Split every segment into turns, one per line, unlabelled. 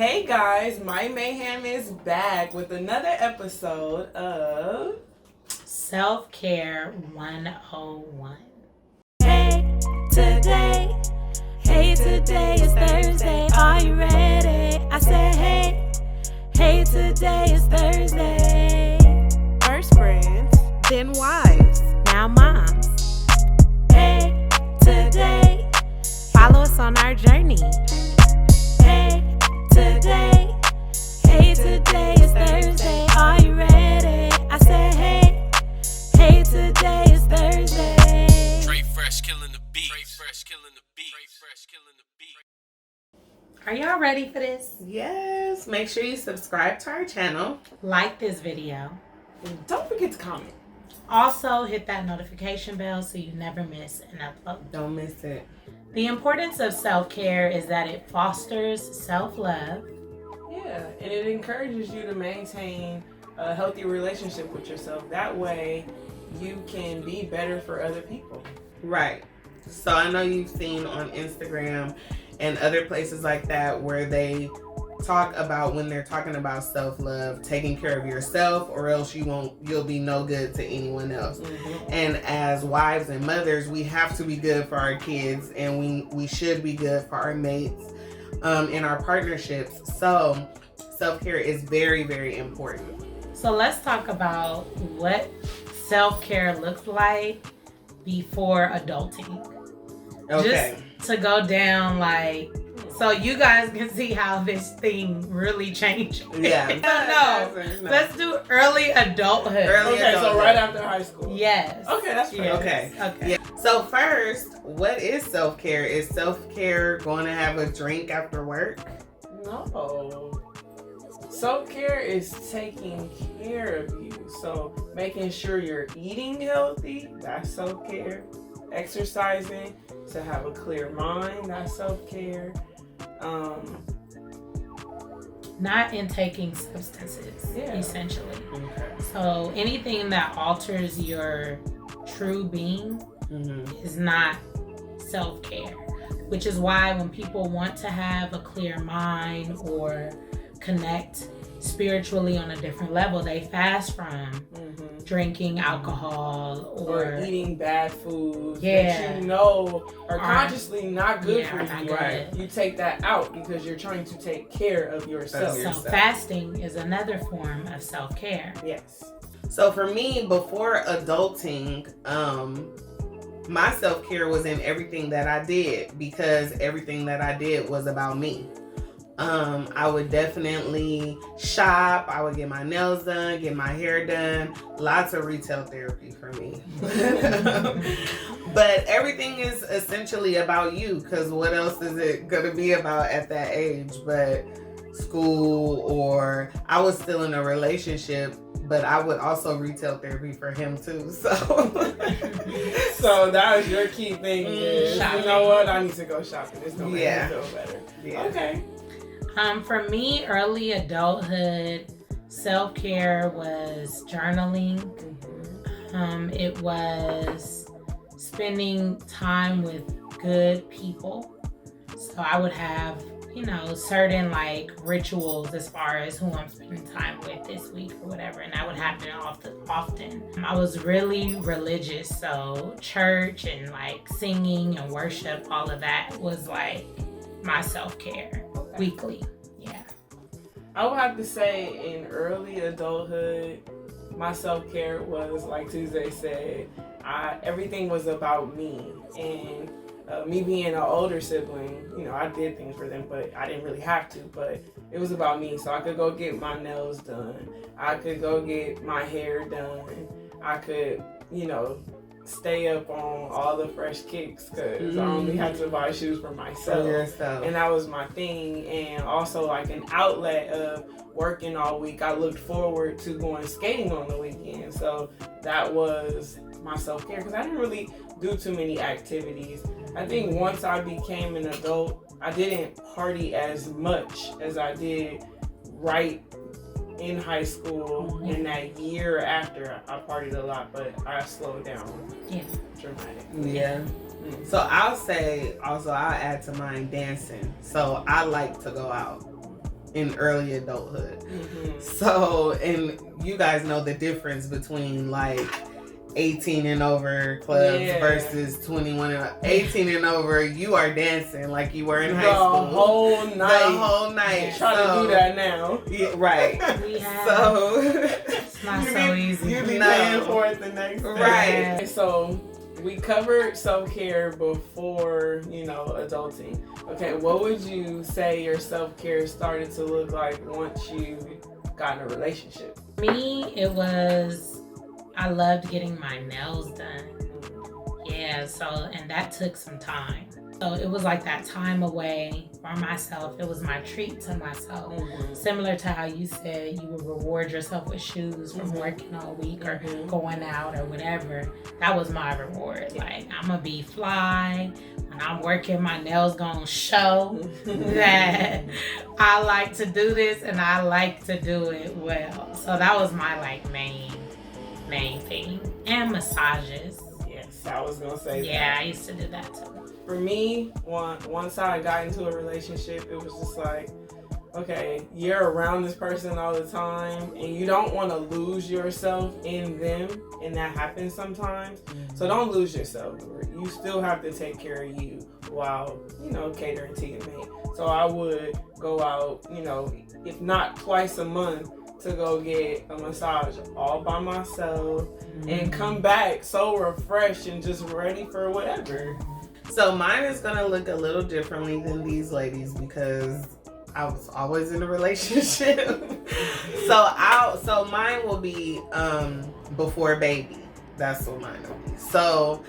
Hey guys, Mayi Mayhem is back with another episode of
Self-Care 101.
Today is Thursday, are you ready? I said hey, today is Thursday.
First friends, then wives,
Now moms. Hey, today, follow us on our journey. Hey, today is Thursday, are you ready? I said hey, today is Thursday.
Trey Fresh killing the beat.
Are y'all ready for this?
yes. Make sure you subscribe to our channel.
Like this video.
And don't forget to comment.
Also, hit that notification bell so you never miss an upload.
Don't miss it.
The importance of self-care is that it fosters self-love.
Yeah, and it encourages you to maintain a healthy relationship with yourself. That way, you can be better for other people. Right. So I know you've seen on Instagram and other places like that where they talk about, when they're talking about self-love, taking care of yourself, or else you'll be no good to anyone else. Mm-hmm. And as wives and mothers, we have to be good for our kids, and we should be good for our mates in our partnerships. So self-care is very, very important.
So let's talk about what self-care looks like before adulting.
Okay.
Just to go down, like, so you guys can see how this thing really changed.
Yeah.
No. Let's do early adulthood.
So right after high school.
Yes.
Okay, that's fair.
Yes. Okay.
Yeah. So first, what is self-care? Is self-care going to have a drink after work? No. Self-care is taking care of you. So making sure you're eating healthy, that's self-care. Exercising to have a clear mind, that's self-care.
Not intaking substances, essentially.
Okay.
So anything that alters your true being is not self-care, which is why when people want to have a clear mind or connect spiritually on a different level, they fast from drinking alcohol or
eating bad foods
that
you know are consciously not good for
not
you.
good.
Right. You take that out because you're trying to take care of yourself.
So fasting is another form of self-care.
Yes. So for me, before adulting, my self-care was in everything that I did, because everything that I did was about me. I would definitely shop. I would get my nails done, get my hair done. Lots of retail therapy for me. But everything is essentially about you, because what else is it going to be about at that age but school? Or I was still in a relationship, but I would also retail therapy for him too. So so that was your key thing. Is, you know what? I need to go shopping. It's going to make me feel better. Yeah. Okay.
For me, early adulthood, self-care was journaling. It was spending time with good people. So I would have, certain like rituals as far as who I'm spending time with this week or whatever. And that would happen often. I was really religious. So church and like singing and worship, all of that was like my self-care. Weekly. Yeah.
I would have to say in early adulthood, my self-care was, like Tuesday said, everything was about me. And me being an older sibling, I did things for them, but I didn't really have to. But it was about me. So I could go get my nails done. I could go get my hair done. I could, stay up on all the fresh kicks, because I only had to buy shoes for myself. And that was my thing. And also like an outlet of working all week. I looked forward to going skating on the weekend. So that was my self-care, because I didn't really do too many activities. I think once I became an adult, I didn't party as much as I did right in high school. And that year after, I partied a lot, but I slowed down dramatically. Yeah. So I'll say also, I'll add to mine dancing. So I like to go out.
in early adulthood. So, and you guys know the difference between like 18 and over clubs versus 21 and 18 and over. You are dancing like you were in high school
the whole night.
Try
to do that now.
Yeah, right.
We have.
So
It's not so easy.
You be paying for it the next day.
Right.
So we covered self-care before, adulting. Okay, what would you say your self-care started to look like once you got in a relationship?
Me, it was, I loved getting my nails done. Yeah, and that took some time. So it was like that time away for myself. It was my treat to myself. Similar to how you said you would reward yourself with shoes from working all week or going out or whatever. That was my reward. Like, I'm going to be fly. When I'm working, my nails going to show that I like to do this and I like to do it well. So that was my main thing. And massages.
Yes, I was going to say
Yeah, I used to do that too.
For me, once I got into a relationship, it was just like, okay, you're around this person all the time and you don't want to lose yourself in them, and that happens sometimes. So don't lose yourself. You still have to take care of you while, catering to your mate. So I would go out, if not twice a month, to go get a massage all by myself and come back so refreshed and just ready for whatever.
So mine is gonna look a little differently than these ladies because I was always in a relationship. So mine will be before baby. That's what mine will be. So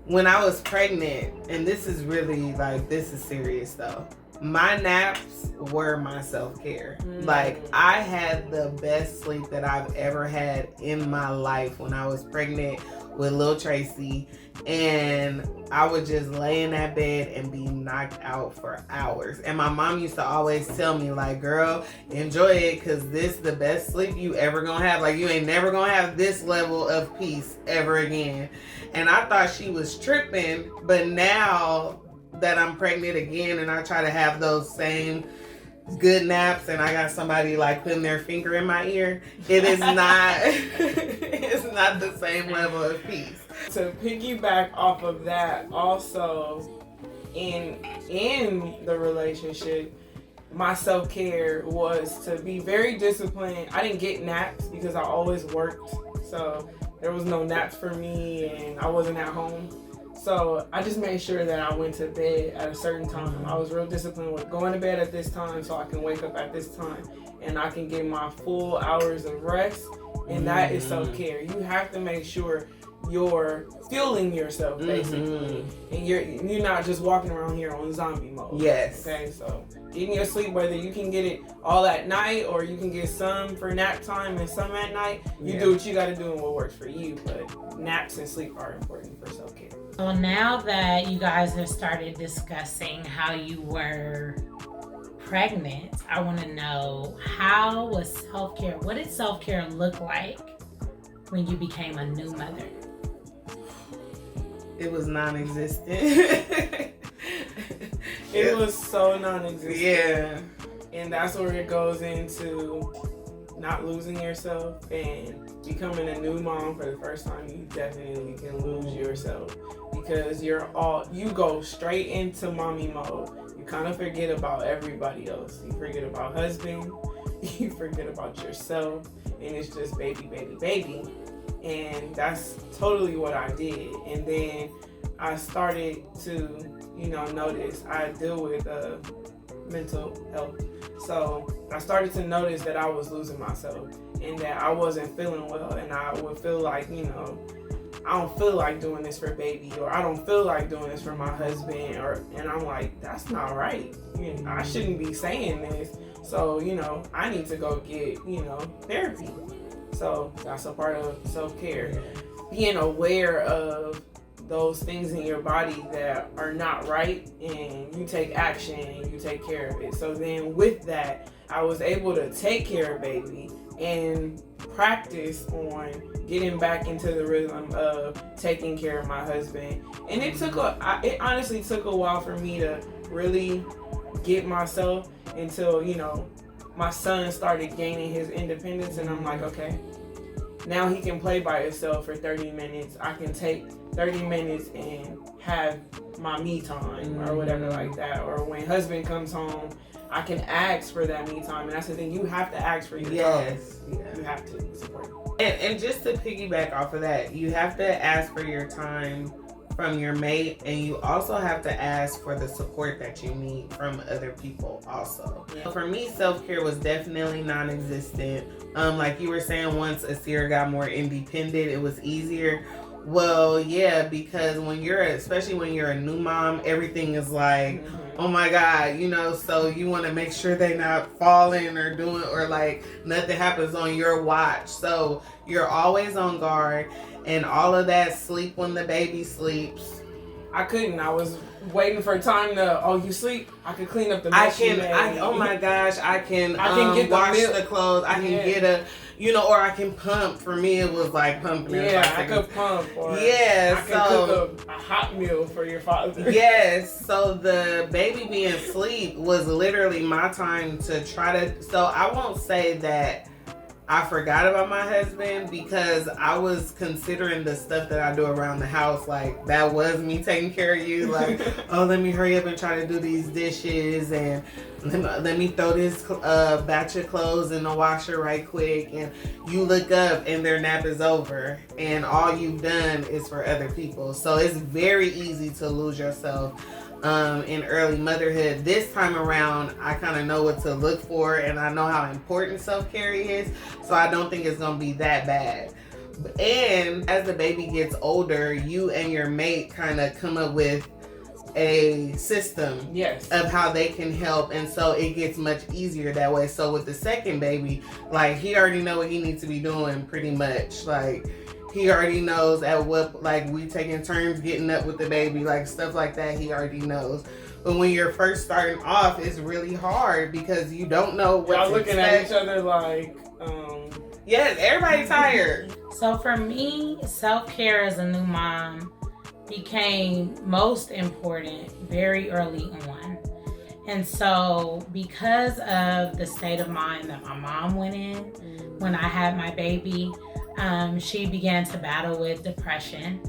when I was pregnant, and this is really this is serious though. My naps were my self-care. Like, I had the best sleep that I've ever had in my life when I was pregnant with Lil Tracy, and I would just lay in that bed and be knocked out for hours. And my mom used to always tell me, girl, enjoy it, because this is the best sleep you ever gonna have. Like, you ain't never gonna have this level of peace ever again. And I thought she was tripping, but now that I'm pregnant again and I try to have those same good naps and I got somebody putting their finger in my ear, it is not it's not the same level of peace.
To piggyback off of that, also in the relationship, my self-care was to be very disciplined. I didn't get naps because I always worked, so there was no naps for me and I wasn't at home. So I just made sure that I went to bed at a certain time. I was real disciplined with going to bed at this time so I can wake up at this time and I can get my full hours of rest. And that is self-care. You have to make sure you're fueling yourself, basically. And you're not just walking around here on zombie mode.
Yes.
Okay, so getting your sleep, whether you can get it all at night or you can get some for nap time and some at night, you do what you got to do and what works for you. But naps and sleep are important for self-care.
So now that you guys have started discussing how you were pregnant, I want to know, how was self-care? What did self-care look like when you became a new mother?
It was non-existent.
It was so non-existent.
Yeah.
And that's where it goes into not losing yourself and becoming a new mom for the first time. You definitely can lose yourself because you go straight into mommy mode. You kind of forget about everybody else. You forget about husband, you forget about yourself, and it's just baby, baby, baby. And that's totally what I did. And then I started to, notice I deal with mental health. So I started to notice that I was losing myself and that I wasn't feeling well. And I would feel like, I don't feel like doing this for baby, or I don't feel like doing this for my husband, and I'm like, that's not right. I shouldn't be saying this. So, I need to go get, therapy. So that's a part of self-care. Being aware of those things in your body that are not right, and you take action and you take care of it. So then with that, I was able to take care of baby and practice on getting back into the rhythm of taking care of my husband. And it honestly took a while for me to really get myself until, you know, my son started gaining his independence, and I'm like, okay, now he can play by himself for 30 minutes. I can take 30 minutes and have my me time or whatever like that. Or when husband comes home, I can ask for that me time. And that's the thing, you have to ask for your time. You have to support it.
And just to piggyback off of that, you have to ask for your time from your mate, and you also have to ask for the support that you need from other people also. For me, self-care was definitely non-existent. Like you were saying, once Asira got more independent, it was easier. Well, yeah, because especially when you're a new mom, everything is like, oh my God, you know, so you want to make sure they're not falling or doing, or like nothing happens on your watch. So you're always on guard, and all of that, sleep when the baby sleeps.
I couldn't. I was waiting for time to, oh, you sleep? I could clean up the mess.
Oh my gosh, I can
get
wash the clothes. I can get or I can pump. For me, it was like pumping.
Yeah, I could pump. Or I can cook a hot meal for your father.
Yes, so the baby being asleep was literally my time to try to, so I won't say that I forgot about my husband, because I was considering the stuff that I do around the house, like that was me taking care of you. Like, oh, let me hurry up and try to do these dishes, and let me throw this batch of clothes in the washer right quick. And you look up and their nap is over, and all you've done is for other people. So it's very easy to lose yourself in early motherhood. This time around, I kind of know what to look for, and I know how important self-care is, so I don't think it's gonna be that bad. And as the baby gets older, you and your mate kind of come up with a system of how they can help, and so it gets much easier that way. So with the second baby, like, he already know what he needs to be doing pretty much. Like, he already knows at what, like, we taking turns getting up with the baby, like stuff like that, he already knows. But when you're first starting off, it's really hard because you don't know what
y'all looking at each other like,
yes, everybody tired.
So for me, self-care as a new mom became most important very early on. And so because of the state of mind that my mom went in when I had my baby, she began to battle with depression.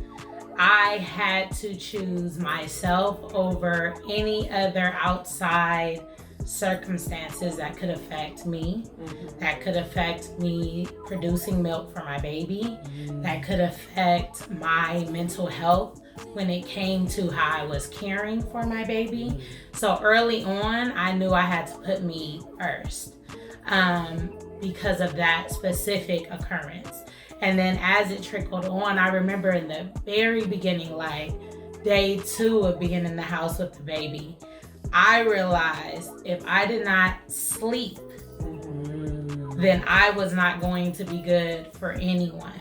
I had to choose myself over any other outside circumstances that could affect me, that could affect me producing milk for my baby, that could affect my mental health when it came to how I was caring for my baby. So early on, I knew I had to put me first because of that specific occurrence. And then as it trickled on, I remember in the very beginning, like day 2 of being in the house with the baby, I realized if I did not sleep, then I was not going to be good for anyone.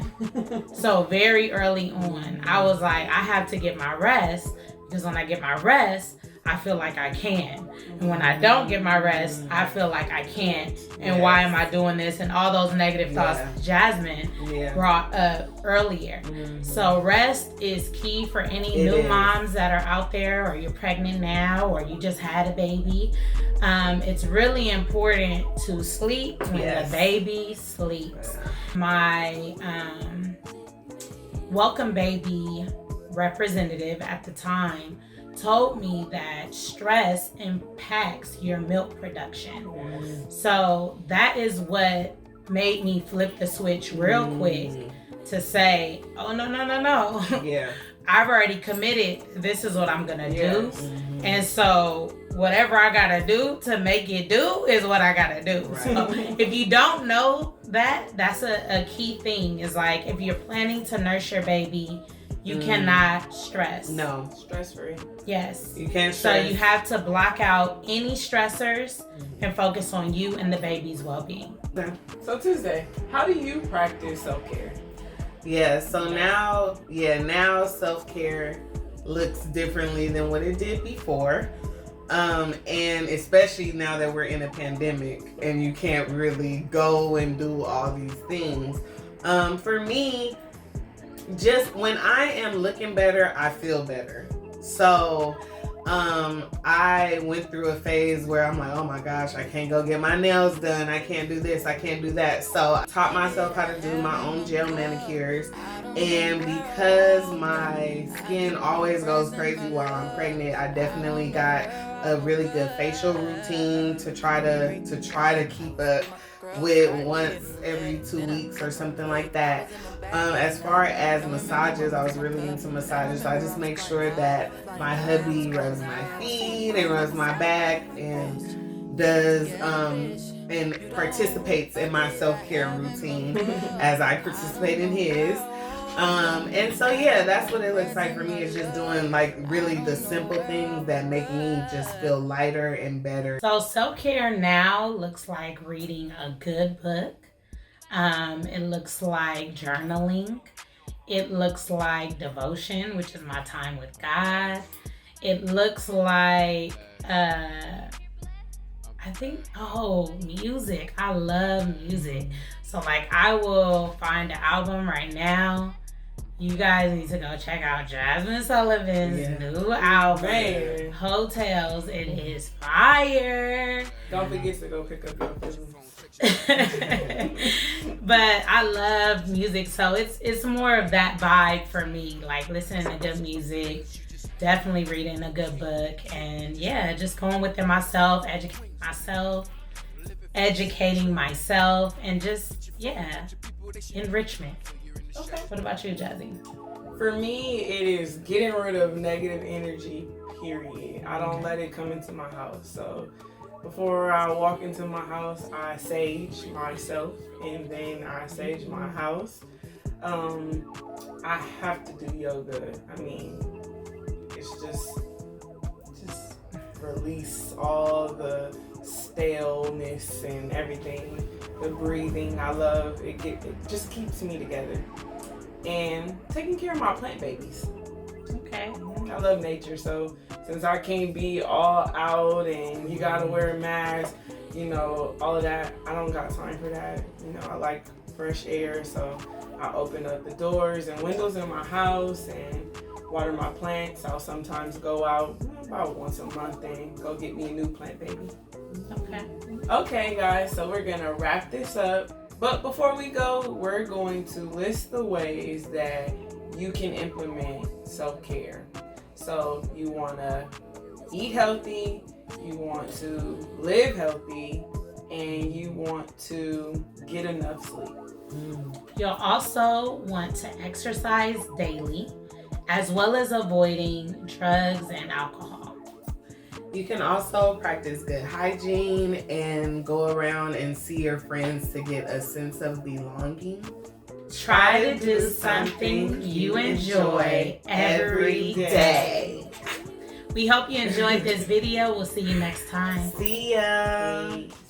So very early on, I was like, I have to get my rest, because when I get my rest, I feel like I can. And when I don't get my rest, I feel like I can't. And why am I doing this? And all those negative thoughts Jasmine brought up earlier. So rest is key for any new moms that are out there, or you're pregnant now, or you just had a baby. It's really important to sleep when the baby sleeps. My welcome baby representative at the time told me that stress impacts your milk production. So that is what made me flip the switch real quick to say, oh, no. I've already committed. This is what I'm gonna do. And so whatever I gotta do to make it do is what I gotta do. Right. So if you don't know that, that's a key thing, is like, if you're planning to nurse your baby, you cannot stress.
No.
Stress free.
Yes.
You can't stress.
So you have to block out any stressors and focus on you and the baby's well-being.
So Tuesday, how do you practice self-care?
So now self-care looks differently than what it did before. And especially now that we're in a pandemic and you can't really go and do all these things. For me, just when I am looking better, I feel better. So I went through a phase where I'm like, oh my gosh, I can't go get my nails done. I can't do this. I can't do that. So I taught myself how to do my own gel manicures. And because my skin always goes crazy while I'm pregnant, I definitely got a really good facial routine to try to keep up with once every 2 weeks or something like that. As far as massages, I was really into massages. I just make sure that my hubby rubs my feet and rubs my back and does and participates in my self-care routine as I participate in his. And so yeah, that's what it looks like for me. It's just doing like really the simple things that make me just feel lighter and better.
So self-care now looks like reading a good book. It looks like journaling. It looks like devotion, which is my time with God. It looks like music. I love music. So like I will find an album right now. You guys need to go check out Jasmine Sullivan's new album,
Man.
Hotels. It is fire.
Don't forget to go pick up your business.
But I love music, so it's more of that vibe for me. Like listening to good music, definitely reading a good book, and yeah, just going within myself, educating myself, and just enrichment.
Okay.
What about you, Jazzy?
For me, it is getting rid of negative energy, period. I don't let it come into my house. So before I walk into my house, I sage myself and then I sage my house. I have to do yoga. I mean, it's just release all the staleness and everything. The breathing, I love it. It just keeps me together. And taking care of my plant babies.
Okay.
I love nature, so since I can't be all out and you gotta wear a mask, all of that, I don't got time for that. I like fresh air, so I open up the doors and windows in my house and water my plants. I'll sometimes go out about once a month and go get me a new plant baby. Okay, guys, so we're gonna wrap this up. But before we go, we're going to list the ways that you can implement self-care. So you want to eat healthy, you want to live healthy, and you want to get enough sleep.
You'll also want to exercise daily, as well as avoiding drugs and alcohol.
You can also practice good hygiene and go around and see your friends to get a sense of belonging.
Try to do something you enjoy every day. We hope you enjoyed this video. We'll see you next time.
See ya.
Peace.